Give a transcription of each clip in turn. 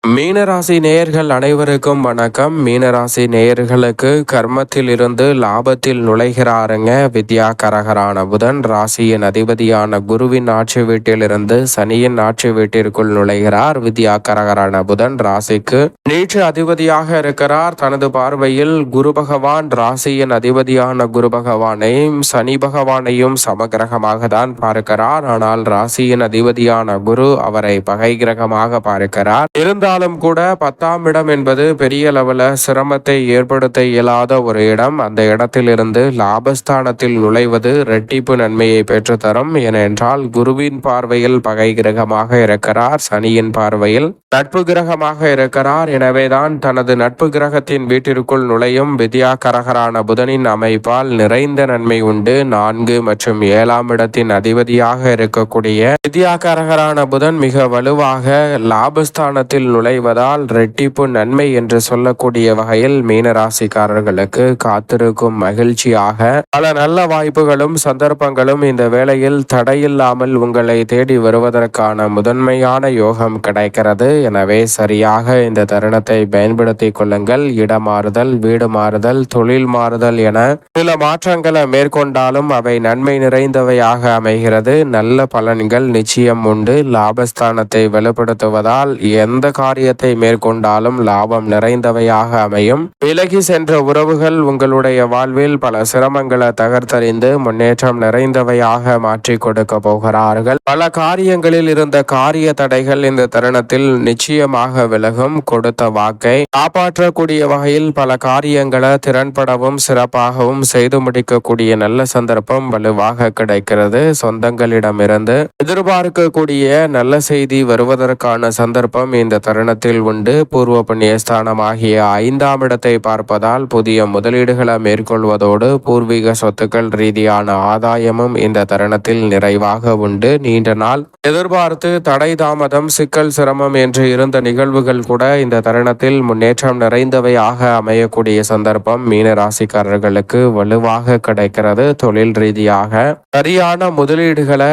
மீனராசி நேயர்கள் அனைவருக்கும் வணக்கம். மீனராசி நேயர்களுக்கு கர்மத்தில் இருந்து லாபத்தில் நுழைகிறாருங்க வித்யா கரகரான புதன். ராசியின் அதிபதியான குருவின் ஆட்சி வீட்டிலிருந்து சனியின் ஆட்சி வீட்டிற்குள் நுழைகிறார். வித்யா கரகரான புதன் ராசிக்கு நேற்று அதிபதியாக இருக்கிறார். தனது பார்வையில் குரு பகவான் ராசியின் அதிபதியான குரு பகவானையும் சனி பகவானையும் சமகிரகமாக தான் பார்க்கிறார். ஆனால் ராசியின் அதிபதியான குரு அவரை பகை கிரகமாக பார்க்கிறார். இருந்தாலும் கூட 10ஆம் இடம் என்பது பெரிய அளவில் சிரமத்தை ஏற்படுத்த இயலாத ஒரு இடம். அந்த இடத்திலிருந்து லாபஸ்தானத்தில் நுழைவது இரட்டிப்பு நன்மையை பெற்றுத்தரும். ஏனென்றால் குருவின் பார்வையில் பகை கிரகமாக இருக்கிறார், சனியின் பார்வையில் நட்பு கிரகமாக இருக்கிறார். எனவேதான் தனது நட்பு கிரகத்தின் வீட்டிற்குள் நுழையும் வித்யா கரகரான புதனின் அமைப்பால் நிறைந்த நன்மை உண்டு. 4 மற்றும் 7ஆம் இடத்தின் அதிபதியாக இருக்கக்கூடிய வித்யா கரகரான புதன் மிக வலுவாக லாபஸ்தானத்தில் நுழைவதால் ரெட்டிப்பு நன்மை என்று சொல்லக்கூடிய வகையில் மீனராசிக்காரர்களுக்கு காத்திருக்கும் மகிழ்ச்சியாக பல நல்ல வாய்ப்புகளும் சந்தர்ப்பங்களும் இந்த வேளையில் தடையில்லாமல் உங்களை தேடி வருவதற்கான முதன்மையான யோகம் கிடைக்கிறது. எனவே சரியாக இந்த தருணத்தை பயன்படுத்திக் கொள்ளுங்கள். இடமாறுதல், வீடு மாறுதல், தொழில் மாறுதல் என சில மாற்றங்களை மேற்கொண்டாலும் அவை நன்மை நிறைந்தவையாக அமைகிறது. நல்ல பலன்கள் நிச்சயம் உண்டு. லாபஸ்தானத்தை வலுப்படுத்துவதால் எந்த காரியத்தை மேற்கொண்டாலும் லாபம் நிறைந்தவையாக அமையும். விலகி சென்ற உறவுகள் உங்களுடைய வாழ்வில் பல சிரமங்களை தகர்த்தறிந்து முன்னேற்றம் நிறைந்தவையாக மாற்றி கொடுக்க போகிறார்கள். பல காரியங்களில் இருந்த காரிய தடைகள் இந்த தருணத்தில் நிச்சயமாக விலகும். கொடுத்த வாக்கை காப்பாற்றக்கூடிய வகையில் பல காரியங்களை திறன்படவும் சிறப்பாகவும் செய்து முடிக்கக்கூடிய நல்ல சந்தர்ப்பம் வலுவாக கிடைக்கிறது. சொந்தங்களிடமிருந்து எதிர்பார்க்கக்கூடிய நல்ல செய்தி வருவதற்கான சந்தர்ப்பம் இந்த தருணத்தில் உண்டு. பூர்வ புண்ணிய ஸ்தானம் ஆகிய 5ஆம் இடத்தை பார்ப்பதால் புதிய முதலீடுகளை மேற்கொள்வதோடு பூர்வீக சொத்துக்கள் ரீதியான ஆதாயமும் இந்த தருணத்தில் நிறைவாக உண்டு. நீண்ட நாள் எதிர்பார்த்து தடை தாமதம் சிக்கல் சிரமம் என்று இருந்த நிகழ்வுகள் கூட இந்த தருணத்தில் முன்னேற்றம் நிறைந்தவையாக அமையக்கூடிய சந்தர்ப்பம் மீனராசிக்காரர்களுக்கு வலுவாக கிடைக்கிறது. தொழில் ரீதியாக சரியான முதலீடுகளை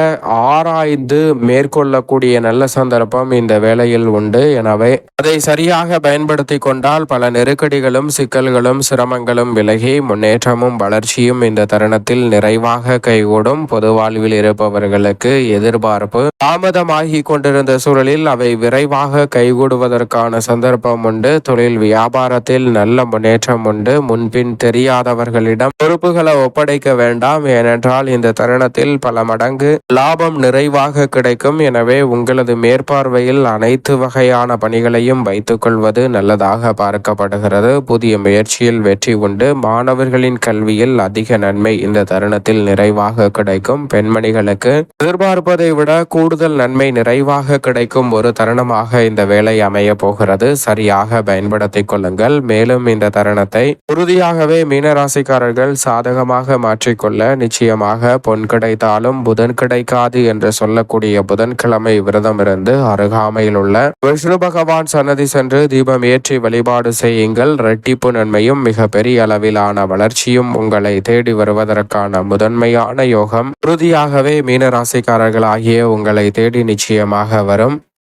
ஆராய்ந்து மேற்கொள்ளக்கூடிய நல்ல சந்தர்ப்பம் இந்த வேளையில் உண்டு. எனவே அதை சரியாக பயன்படுத்தி கொண்டால் பல நெருக்கடிகளும் சிக்கல்களும் சிரமங்களும் விலகி முன்னேற்றமும் வளர்ச்சியும் இந்த தருணத்தில் நிறைவாக கைகூடும். பொது வாழ்வில் இருப்பவர்களுக்கு எதிர்பார்ப்பு தாமதமாகி கொண்டிருந்த சூழலில் அவை விரைவாக கைகூடுவதற்கான சந்தர்ப்பம் உண்டு. தொழில் வியாபாரத்தில் நல்ல முன்னேற்றம் உண்டு. முன்பின் தெரியாதவர்களிடம் பொறுப்புகளை ஒப்படைக்க வேண்டாம். ஏனென்றால் இந்த தருணத்தில் பல மடங்கு லாபம் நிறைவாக கிடைக்கும். எனவே உங்களது மேற்பார்வையில் அனைத்து வகையான பணிகளையும் வைத்துக் கொள்வது நல்லதாக பார்க்கப்படுகிறது. புதிய முயற்சியில் வெற்றி உண்டு. மாணவர்களின் கல்வியில் அதிக நன்மை இந்த தருணத்தில் நிறைவாக கிடைக்கும். பெண்மணிகளுக்கு எதிர்பார்ப்பதை விட கூடுதல் நன்மை நிறைவாக கிடைக்கும் ஒரு தருணமாக இந்த வேலை அமைய போகிறது. சரியாக பயன்படுத்திக் கொள்ளுங்கள். மேலும் இந்த தருணத்தை உறுதியாகவே மீனராசிக்காரர்கள் சாதகமாக மாற்றிக்கொள்ள நிச்சயமாக பொன் கிடைத்தாலும் புதன் கிடைக்காது என்று சொல்லக்கூடிய புதன்கிழமை விரதம் இருந்து அருகாமையில் உள்ள விஷ்ணு பகவான் சன்னதி சென்று தீபம் ஏற்றி வழிபாடு செய்யுங்கள். இரட்டிப்பு நன்மையும் மிக பெரிய அளவிலான வளர்ச்சியும் உங்களை தேடி வருவதற்கான முதன்மையான யோகம் உறுதியாகவே மீனராசிக்காரர்களாகிய உங்களை தேடி நிச்சயமாக வரும்.